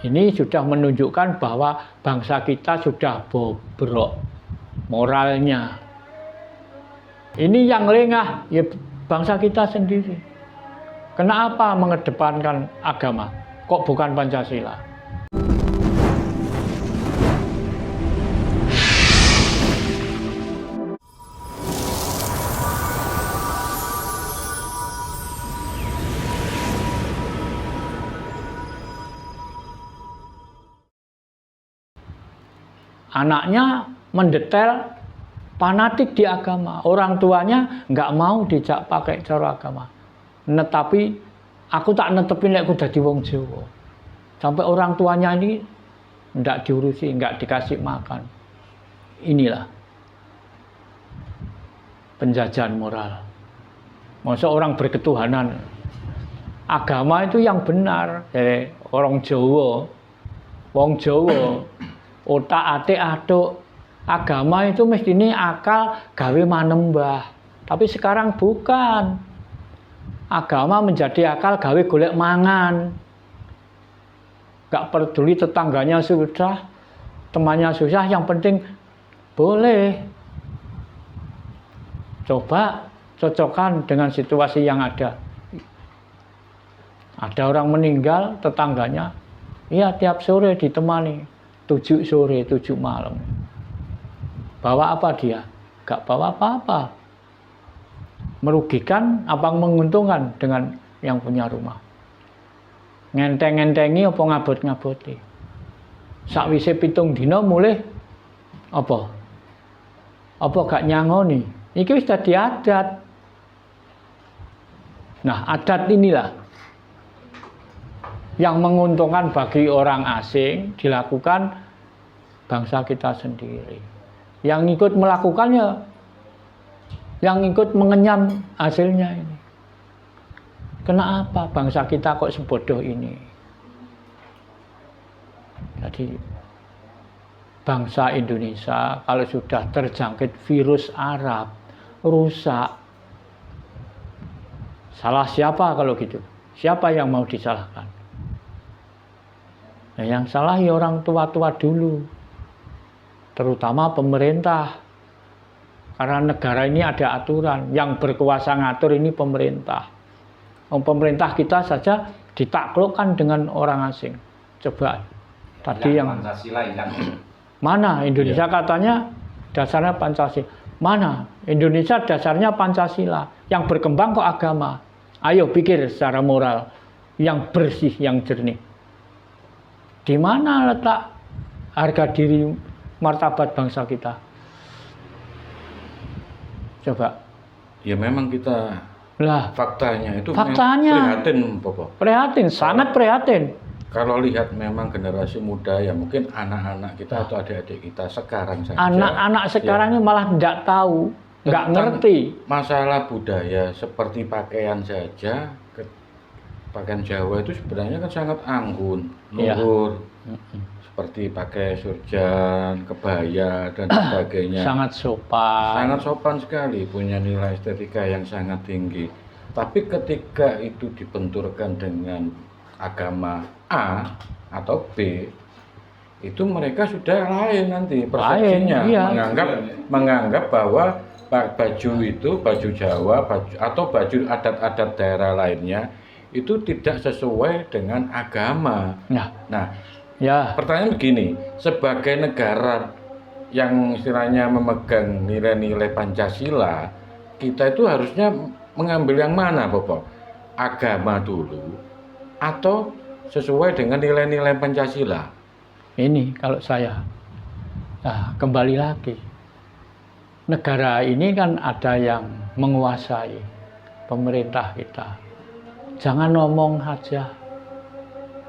Ini sudah menunjukkan bahwa bangsa kita sudah bobrok moralnya. Ini yang lengah ya bangsa kita sendiri. Kenapa mengedepankan agama? Kok bukan Pancasila? Anaknya mendetail fanatik di agama. Orang tuanya nggak mau dijak pakai cara agama. Tetapi aku tak netepin lek aku dadi wong Jawa. Sampai orang tuanya ini nggak diurusi, nggak dikasih makan. Inilah penjajahan moral. Masa orang berketuhanan. Agama itu yang benar. Orang Jawa, wong Jawa. Otak atik aduk. Agama itu mestinya akal gawe manembah. Tapi sekarang bukan. Agama menjadi akal gawe golek mangan. Gak peduli tetangganya susah, temannya susah, yang penting boleh. Coba cocokkan dengan situasi yang ada. Ada orang meninggal, tetangganya, iya tiap sore ditemani. 7 sore, 7 malam. Bawa apa dia? Gak bawa apa-apa. Merugikan apa menguntungkan dengan yang punya rumah. Ngenteng-ngentengi apa ngabot-ngaboti. Sakwise 7 dina mulih apa? Apa gak nyangoni? Iki wis dadi adat. Nah, adat inilah yang menguntungkan bagi orang asing dilakukan bangsa kita sendiri. Yang ikut melakukannya, yang ikut mengenyam hasilnya ini. Kenapa bangsa kita kok sebodoh ini? Jadi bangsa Indonesia kalau sudah terjangkit virus Arab, rusak. Salah siapa kalau gitu? Siapa yang mau disalahkan? Nah, yang salah ya orang tua-tua dulu, terutama pemerintah. Karena negara ini ada aturan, yang berkuasa ngatur ini pemerintah. Pemerintah kita saja ditaklukkan dengan orang asing. Coba tadi yang Pancasila hilang. Mana Indonesia katanya dasarnya Pancasila. Mana Indonesia dasarnya Pancasila. Yang berkembang kok agama. Ayo pikir secara moral yang bersih, yang jernih. Di mana letak harga diri martabat bangsa kita? Coba. Ya memang kita faktanya prihatin, Bapak. Prihatin, sangat prihatin. Kalau lihat memang generasi muda ya mungkin anak-anak kita atau adik-adik kita sekarang saja. Anak-anak sekarang ini malah tidak tahu, nggak ngerti. Masalah budaya seperti pakaian saja. Pakaian Jawa itu sebenarnya kan sangat anggun, luhur, seperti pakai surjan, kebaya dan sebagainya. Sangat sopan. Sangat sopan sekali, punya nilai estetika yang sangat tinggi. Tapi ketika itu dibenturkan dengan agama A atau B, itu mereka sudah lain nanti persepsinya. Menganggap bahwa baju itu, baju Jawa, atau baju adat-adat daerah lainnya itu tidak sesuai dengan agama. Nah, pertanyaan begini, sebagai negara yang istilahnya memegang nilai-nilai Pancasila, kita itu harusnya mengambil yang mana, Bapak? Agama dulu atau sesuai dengan nilai-nilai Pancasila? Ini kalau saya kembali lagi, negara ini kan ada yang menguasai pemerintah kita. Jangan ngomong aja,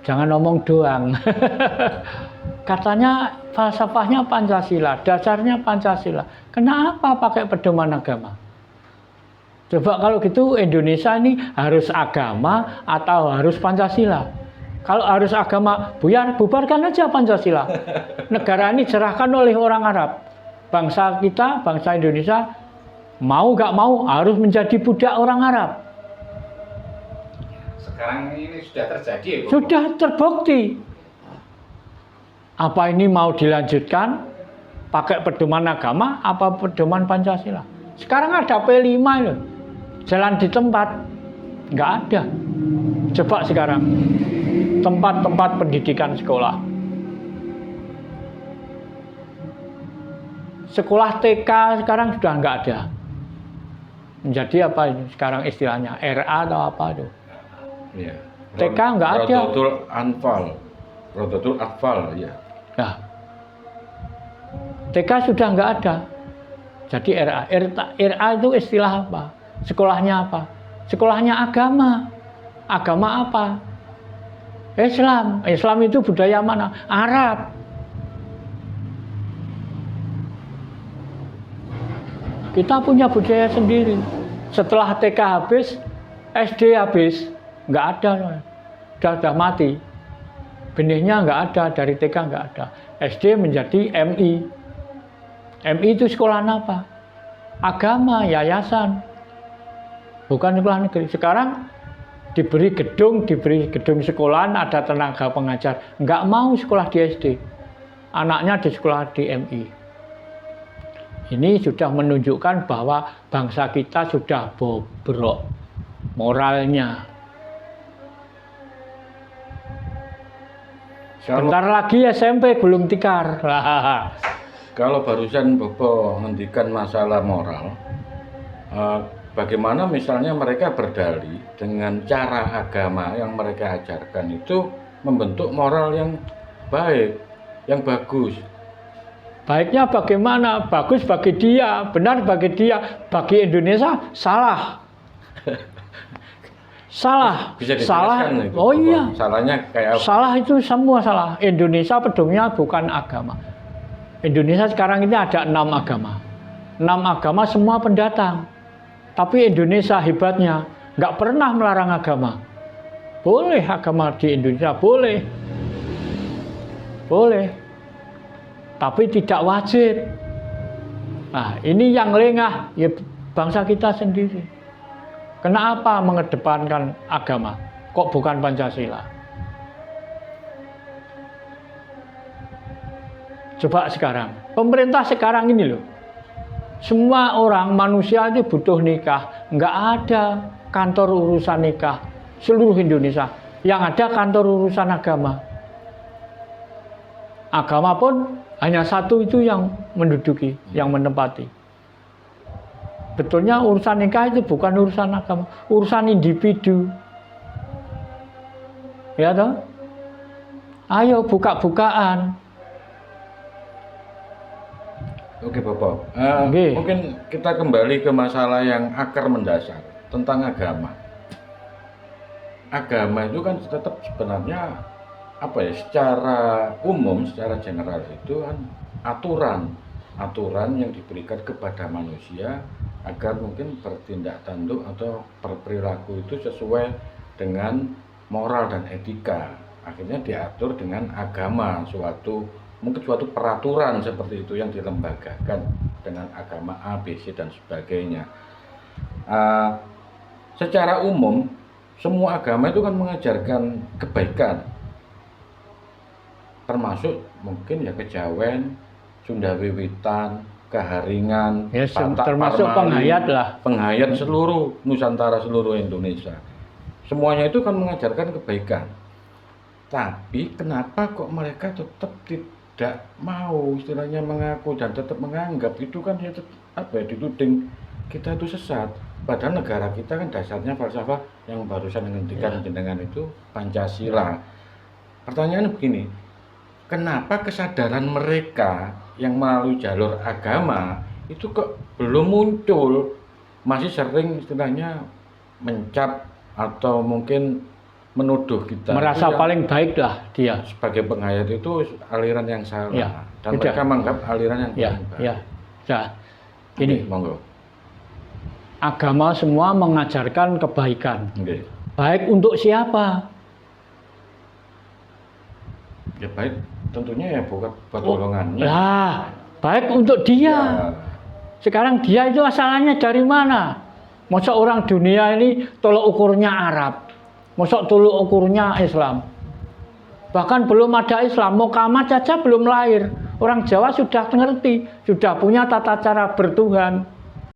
jangan ngomong doang. Katanya falsafahnya Pancasila, dasarnya Pancasila. Kenapa pakai pedoman agama? Coba kalau gitu Indonesia ini harus agama atau harus Pancasila? Kalau harus agama, bubarkan aja Pancasila. Negara ini diserahkan oleh orang Arab. Bangsa kita, bangsa Indonesia, mau gak mau harus menjadi budak orang Arab. Sekarang ini sudah terjadi ya, Bu? Sudah terbukti. Apa ini mau dilanjutkan pakai pedoman agama apa pedoman Pancasila? Sekarang ada P5 loh. Jalan di tempat nggak ada. Coba sekarang tempat-tempat pendidikan sekolah. Sekolah TK sekarang sudah nggak ada. Menjadi apa ini sekarang istilahnya RA atau apa itu? Iya. TK nggak ada. Rodotul Atfal, ya. Nah, TK sudah nggak ada. Jadi RA itu istilah apa? Sekolahnya apa? Sekolahnya agama. Agama apa? Islam. Islam itu budaya mana? Arab. Kita punya budaya sendiri. Setelah TK habis, SD habis, nggak ada, sudah mati. Benihnya nggak ada, dari TK nggak ada. SD menjadi MI. MI itu sekolah apa? Agama, yayasan. Bukan sekolah negeri. Sekarang diberi gedung sekolahan, ada tenaga pengajar. Nggak mau sekolah di SD. Anaknya di sekolah di MI. Ini sudah menunjukkan bahwa bangsa kita sudah bobrok moralnya. Bentar lagi SMP gulung tikar. Kalau barusan Bobo menghentikan masalah moral, bagaimana misalnya mereka berdalih dengan cara agama yang mereka ajarkan itu membentuk moral yang baik, yang bagus. Baiknya bagaimana? Bagus bagi dia, benar bagi dia, bagi Indonesia salah. Salah. Bisa salah. Itu, oh iya. Salahnya kayak apa? Salah itu semua salah. Indonesia pedomnya bukan agama. Indonesia sekarang ini ada 6 agama. 6 agama semua pendatang. Tapi Indonesia hebatnya nggak pernah melarang agama. Boleh agama di Indonesia, boleh. Boleh. Tapi tidak wajib. Nah, ini yang lengah ya bangsa kita sendiri. Kenapa mengedepankan agama? Kok bukan Pancasila? Coba sekarang, pemerintah sekarang ini loh. Semua orang manusia itu butuh nikah. Nggak ada kantor urusan nikah seluruh Indonesia. Yang ada kantor urusan agama. Agama pun hanya satu itu yang menduduki, yang menempati. Betulnya urusan nikah itu bukan urusan agama, urusan individu. Ya toh? Ayo buka-bukaan. Oke Bapak, mungkin kita kembali ke masalah yang akar mendasar tentang agama. Agama itu kan tetap sebenarnya apa ya, secara umum, secara general itu kan aturan yang diberikan kepada manusia agar mungkin bertindak tanduk atau berperilaku itu sesuai dengan moral dan etika. Akhirnya diatur dengan agama, mungkin suatu peraturan seperti itu yang dilembagakan dengan agama A, B, C dan sebagainya. Secara umum semua agama itu kan mengajarkan kebaikan, termasuk mungkin ya kejawen, Sunda Wiwitan, Keharingan, Ya, Batak, termasuk Parmali, penghayat lah. penghayat seluruh Nusantara, seluruh Indonesia. Semuanya itu kan mengajarkan kebaikan. Tapi kenapa kok mereka tetap tidak mau istilahnya mengaku dan tetap menganggap itu kan ya dituding kita itu sesat. Padahal negara kita kan dasarnya falsafah yang barusan dihentikan jenengan itu Pancasila. Pertanyaannya begini, kenapa kesadaran mereka yang melalui jalur agama itu kok belum muncul, masih sering istilahnya mencap atau mungkin menuduh kita Merasa paling baik lah dia. sebagai penghayat itu aliran yang salah, Ya, dan tidak. mereka menganggap aliran yang Ya, paling baik. ya. Nah, ini Monggo. agama semua mengajarkan kebaikan. Oke. Baik untuk siapa? Ya baik, tentunya ya buat golongannya. Lah, baik untuk dia. Ya. Sekarang dia itu asalnya dari mana? Masa orang dunia ini tolok ukurnya Arab, masa tolok ukurnya Islam. Bahkan belum ada Islam, Muhammad saja belum lahir. Orang Jawa sudah ngerti, sudah punya tata cara bertuhan.